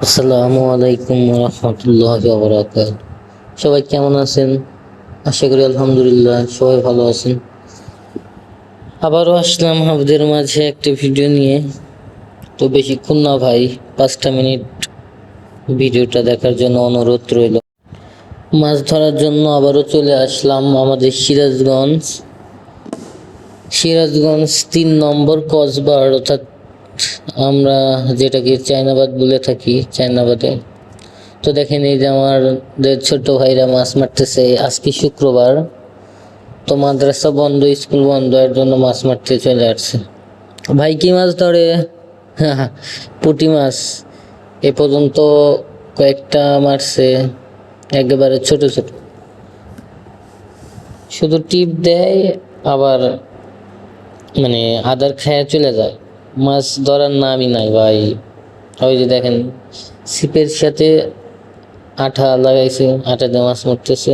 আসসালামু আলাইকুম রহমতুল্লাহি ওয়া বারাকাতুহু। সবাই কেমন আছেন? আশা করি আলহামদুলিল্লাহ সবাই ভালো আছেন। আবারও আসলাম আপনাদের মাঝে একটি ভিডিও নিয়ে। তো বেশিক্ষণ না ভাই, 5টা মিনিট ভিডিওটা দেখার জন্য অনুরোধ রইল। মাছ ধরার জন্য আবারও চলে আসলাম আমাদের সিরাজগঞ্জ 3 নম্বর কসবার, অর্থাৎ আমরা যেটাকে চায়নাবাদ বলে থাকি, চায়নাবাদে। তো দেখেন, এই যে আমাদের ছোট ভাইরা মাছ মারতেছে। আজকে শুক্রবার, তো মাদ্রাসা বন্ধ, স্কুল বন্ধ, এর জন্য মাছ মারতে চলে আসছে। ভাই কি মাছ ধরে? পুঁটি মাছ। এ পর্যন্ত কয়েকটা মারছে, একেবারে ছোট ছোট, শুধু টিপ দেয়, আবার মানে আদার খায়া চলে যায়। মাছ ধরার নামই নাই ভাই। ওই যে দেখেন, ছিপের সাথে আঠা লাগাইছে, আঠা দিয়ে মাছ মারতেছে।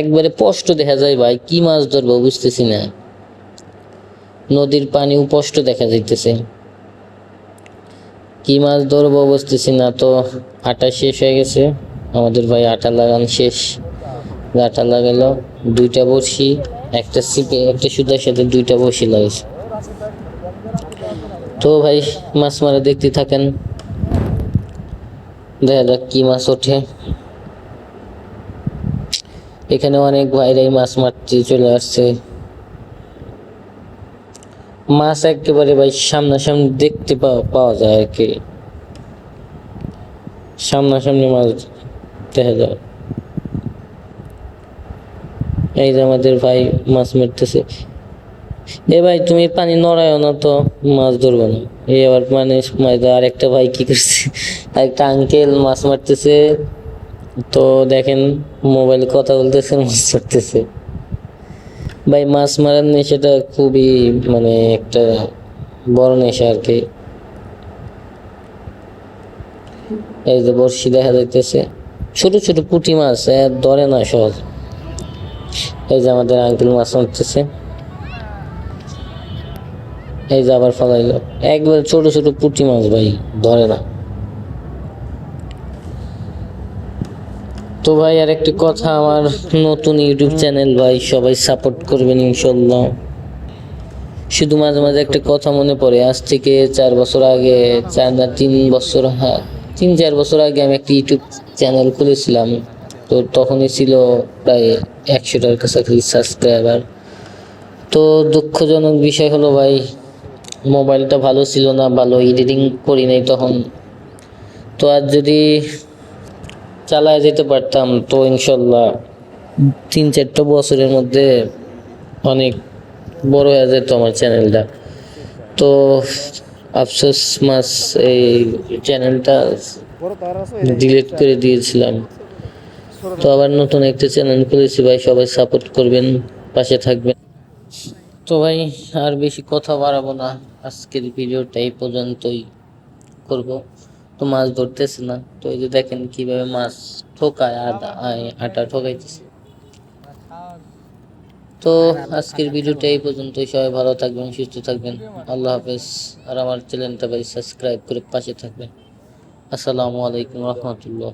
একবারে স্পষ্ট দেখা যায় ভাই, কি মাছ ধরবো বুঝতেছি না। নদীর পানিও স্পষ্ট দেখা যাইতেছে, কি মাছ ধরবো বুঝতেছি না। তো আটা শেষ হয়ে গেছে, আমাদের ভাই আটা লাগান শেষ। আটা লাগালো, 2টা বড়শি, একটা ছিপে একটা সুতার সাথে 2টা বড়শি লাগাইছে। তো ভাই মাছ মারা দেখতে থাকেন, দেখা যাক কি মাছ ওঠে। এখানে অনেক ভাইরাই মাছ মারতে চলে আসছে। মাছ একেবারে ভাই সামনাসামনি দেখতে পাওয়া যায় আর কি, সামনাসামনি মাছ দেখা যায়। এই যে আমাদের ভাই মাছ মারতেছে। এ ভাই তুমি পানি নড়ায়ও না তো, মাছ ধরবো না। এই আবার মানে আরেকটা ভাই কি করছে, একটা আঙ্কেল মাছ মারতেছে। তো দেখেন, মোবাইলে কথা বলতেছে, মাছ মারতেছে। ভাই মাছ মারার নেশাটা খুবই মানে একটা বড় নেশা আর কি। এই যে বড়শি দেখা যাইতেছে, ছোট ছোট পুঁটি মাছ, ধরে না সহজ। এই যে আমাদের আঙ্কেল মাছ মারতেছে, এই যে আবার ফলাইলো। একবার ছোট ছোট পুঁটি মাছ ভাই, ধরে না। তো ভাই আর একটি কথা, আমার নতুন ইউটিউব চ্যানেল ভাই, সবাই সাপোর্ট করবেন ইনশাল্লাহ। শুধু মাঝে মাঝে একটা কথা মনে পড়ে, আজ থেকে 4 বছর আগে, 4 না 3 বছর, হ্যাঁ 3-4 বছর আগে আমি একটা ইউটিউব চ্যানেল খুলেছিলাম। তো তখনই ছিল প্রায় 100টার কাছাকাছি সাবস্ক্রাইবার। তো দুঃখজনক বিষয় হলো ভাই, মোবাইলটা ভালো ছিল না, ভালো এডিটিং করি নাই তখন। তো আর যদি চালায় যেতে পারতাম, তো ইনশাল্লাহ 3-4টা বছরের মধ্যে অনেক বড় হয়ে যেত আমার চ্যানেলটা। তো আফসোস, মাস এই চ্যানেলটা ডিলিট করে দিয়েছিলাম। তো আবার নতুন একটা চ্যানেল খুলেছি ভাই, সবাই সাপোর্ট করবেন, পাশে থাকবেন। তো ভাই আর বেশি কথা বাড়াবো না, আজকের ভিডিওটা এই পর্যন্তই করব। তো মাছ ধরতেছে না, তো এই যে দেখেন কিভাবে মাছ ঠোকায়, আটা ঠোকাইতেছে। তো আজকের ভিডিওটা এই পর্যন্তই, সবাই ভালো থাকবেন, সুস্থ থাকবেন, আল্লাহ হাফেজ। আর আমার চ্যানেলটা ভাই সাবস্ক্রাইব করে পাশে থাকবেন। আসসালামু আলাইকুম রহমতুল্লাহ।